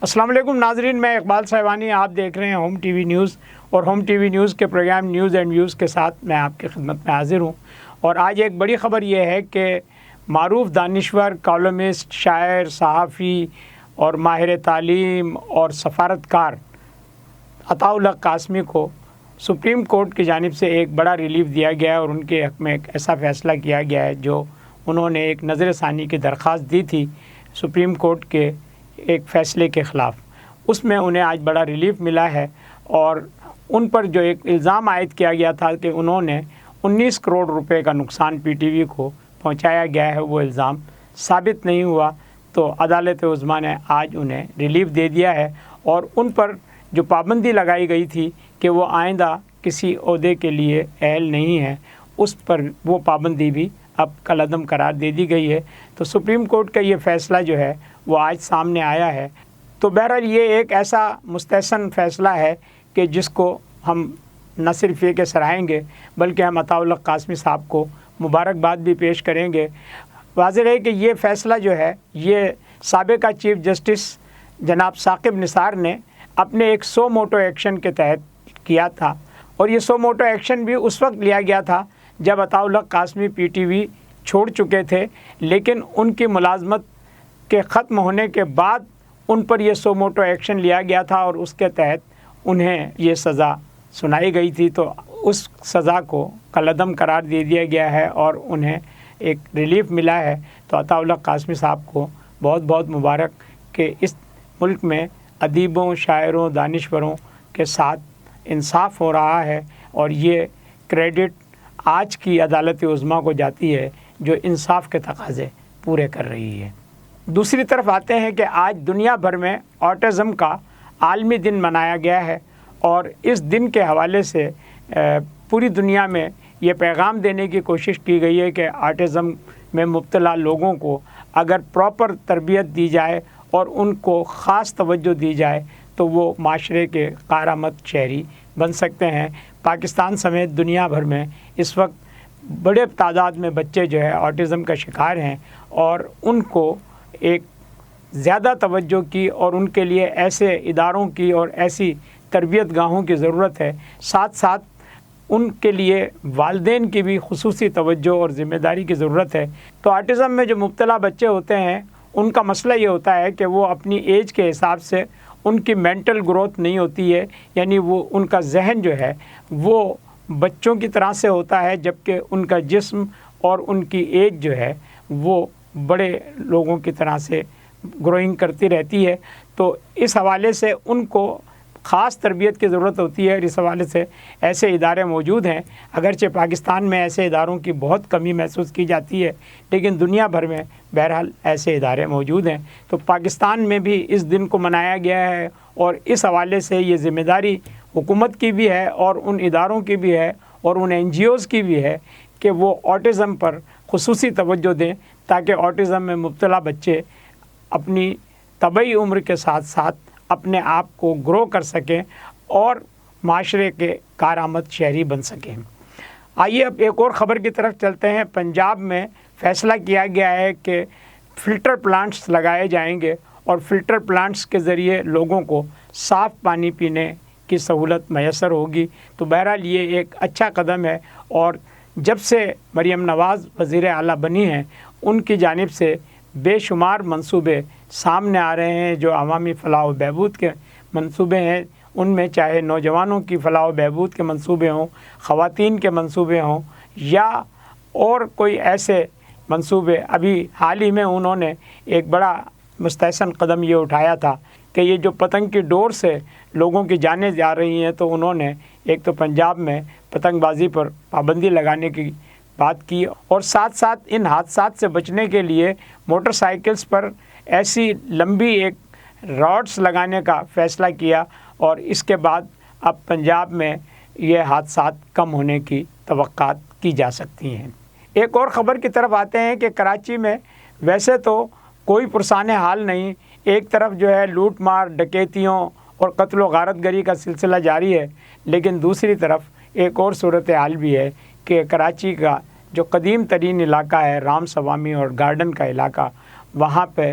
السلام علیکم ناظرین، میں اقبال صاحبانی، آپ دیکھ رہے ہیں ہوم ٹی وی نیوز، اور ہوم ٹی وی نیوز کے پروگرام نیوز اینڈ ویوز کے ساتھ میں آپ کی خدمت میں حاضر ہوں۔ اور آج ایک بڑی خبر یہ ہے کہ معروف دانشور، کالمسٹ، شاعر، صحافی اور ماہر تعلیم اور سفارتکار عطاء اللہ قاسمی کو سپریم کورٹ کی جانب سے ایک بڑا ریلیف دیا گیا ہے، اور ان کے حق میں ایک ایسا فیصلہ کیا گیا ہے جو انہوں نے ایک نظر ثانی کی درخواست دی تھی سپریم کورٹ کے ایک فیصلے کے خلاف۔ اس میں انہیں آج بڑا ریلیف ملا ہے، اور ان پر جو ایک الزام عائد کیا گیا تھا کہ انہوں نے 19 کروڑ روپے کا نقصان پی ٹی وی کو پہنچایا گیا ہے، وہ الزام ثابت نہیں ہوا، تو عدالت عظمیٰ نے آج انہیں ریلیف دے دیا ہے، اور ان پر جو پابندی لگائی گئی تھی کہ وہ آئندہ کسی عہدے کے لیے اہل نہیں ہے، اس پر وہ پابندی بھی اب کالعدم قرار دے دی گئی ہے۔ تو سپریم کورٹ کا یہ فیصلہ جو ہے وہ آج سامنے آیا ہے۔ تو بہرحال یہ ایک ایسا مستحسن فیصلہ ہے کہ جس کو ہم نہ صرف یہ کہ سراہیں گے، بلکہ ہم عطاء اللہ قاسمی صاحب کو مبارکباد بھی پیش کریں گے۔ واضح ہے کہ یہ فیصلہ جو ہے یہ سابقہ چیف جسٹس جناب ثاقب نثار نے اپنے ایک سو موٹو ایکشن کے تحت کیا تھا، اور یہ سو موٹو ایکشن بھی اس وقت لیا گیا تھا جب Ata Ullah Qasmi P T V چھوڑ چکے تھے، لیکن ان کی ملازمت کے ختم ہونے کے بعد ان پر یہ سو موٹو ایکشن لیا گیا تھا، اور اس کے تحت انہیں یہ سزا سنائی گئی تھی۔ تو اس سزا کو کالعدم قرار دے دیا گیا ہے اور انہیں ایک ریلیف ملا ہے۔ تو عطاء اللہ قاسمی صاحب کو بہت بہت مبارک کہ اس ملک میں ادیبوں، شاعروں، دانشوروں کے ساتھ انصاف ہو رہا ہے، اور یہ کریڈٹ آج کی عدالت عظمیٰ کو جاتی ہے جو انصاف کے تقاضے پورے کر رہی ہے۔ دوسری طرف آتے ہیں کہ آج دنیا بھر میں آٹزم کا عالمی دن منایا گیا ہے، اور اس دن کے حوالے سے پوری دنیا میں یہ پیغام دینے کی کوشش کی گئی ہے کہ آٹزم میں مبتلا لوگوں کو اگر پراپر تربیت دی جائے اور ان کو خاص توجہ دی جائے تو وہ معاشرے کے کارآمد شہری بن سکتے ہیں۔ پاکستان سمیت دنیا بھر میں اس وقت بڑے تعداد میں بچے جو ہے آٹزم کا شکار ہیں، اور ان کو ایک زیادہ توجہ کی اور ان کے لیے ایسے اداروں کی اور ایسی تربیت گاہوں کی ضرورت ہے، ساتھ ساتھ ان کے لیے والدین کی بھی خصوصی توجہ اور ذمہ داری کی ضرورت ہے۔ تو آٹزم میں جو مبتلا بچے ہوتے ہیں ان کا مسئلہ یہ ہوتا ہے کہ وہ اپنی ایج کے حساب سے ان کی مینٹل گروتھ نہیں ہوتی ہے، یعنی وہ ان کا ذہن جو ہے وہ بچوں کی طرح سے ہوتا ہے، جبکہ ان کا جسم اور ان کی ایج جو ہے وہ بڑے لوگوں کی طرح سے گروئنگ کرتی رہتی ہے۔ تو اس حوالے سے ان کو خاص تربیت کی ضرورت ہوتی ہے، اور اس حوالے سے ایسے ادارے موجود ہیں۔ اگرچہ پاکستان میں ایسے اداروں کی بہت کمی محسوس کی جاتی ہے، لیکن دنیا بھر میں بہرحال ایسے ادارے موجود ہیں۔ تو پاکستان میں بھی اس دن کو منایا گیا ہے، اور اس حوالے سے یہ ذمہ داری حکومت کی بھی ہے اور ان اداروں کی بھی ہے اور ان این جی اوز کی بھی ہے کہ وہ آٹزم پر خصوصی توجہ دیں، تاکہ آٹزم میں مبتلا بچے اپنی طبعی عمر کے ساتھ ساتھ اپنے آپ کو گرو کر سکیں اور معاشرے کے کارآمد شہری بن سکیں۔ آئیے اب ایک اور خبر کی طرف چلتے ہیں۔ پنجاب میں فیصلہ کیا گیا ہے کہ فلٹر پلانٹس لگائے جائیں گے، اور فلٹر پلانٹس کے ذریعے لوگوں کو صاف پانی پینے کی سہولت میسر ہوگی۔ تو بہرحال یہ ایک اچھا قدم ہے، اور جب سے مریم نواز وزیر اعلیٰ بنی ہیں ان کی جانب سے بے شمار منصوبے سامنے آ رہے ہیں جو عوامی فلاح و بہبود کے منصوبے ہیں۔ ان میں چاہے نوجوانوں کی فلاح و بہبود کے منصوبے ہوں، خواتین کے منصوبے ہوں، یا اور کوئی ایسے منصوبے۔ ابھی حال ہی میں انہوں نے ایک بڑا مستحسن قدم یہ اٹھایا تھا کہ یہ جو پتنگ کی ڈور سے لوگوں کی جانیں جا رہی ہیں، تو انہوں نے ایک تو پنجاب میں پتنگ بازی پر پابندی لگانے کی بات کی، اور ساتھ ساتھ ان حادثات سے بچنے کے لیے موٹر سائیکلز پر ایسی لمبی ایک راڈس لگانے کا فیصلہ کیا، اور اس کے بعد اب پنجاب میں یہ حادثات کم ہونے کی توقعات کی جا سکتی ہیں۔ ایک اور خبر کی طرف آتے ہیں کہ کراچی میں ویسے تو کوئی پرسان حال نہیں، ایک طرف جو ہے لوٹ مار، ڈکیتیوں اور قتل و غارت گری کا سلسلہ جاری ہے، لیکن دوسری طرف ایک اور صورتحال بھی ہے کہ کراچی کا جو قدیم ترین علاقہ ہے رام سوامی اور گارڈن کا علاقہ، وہاں پہ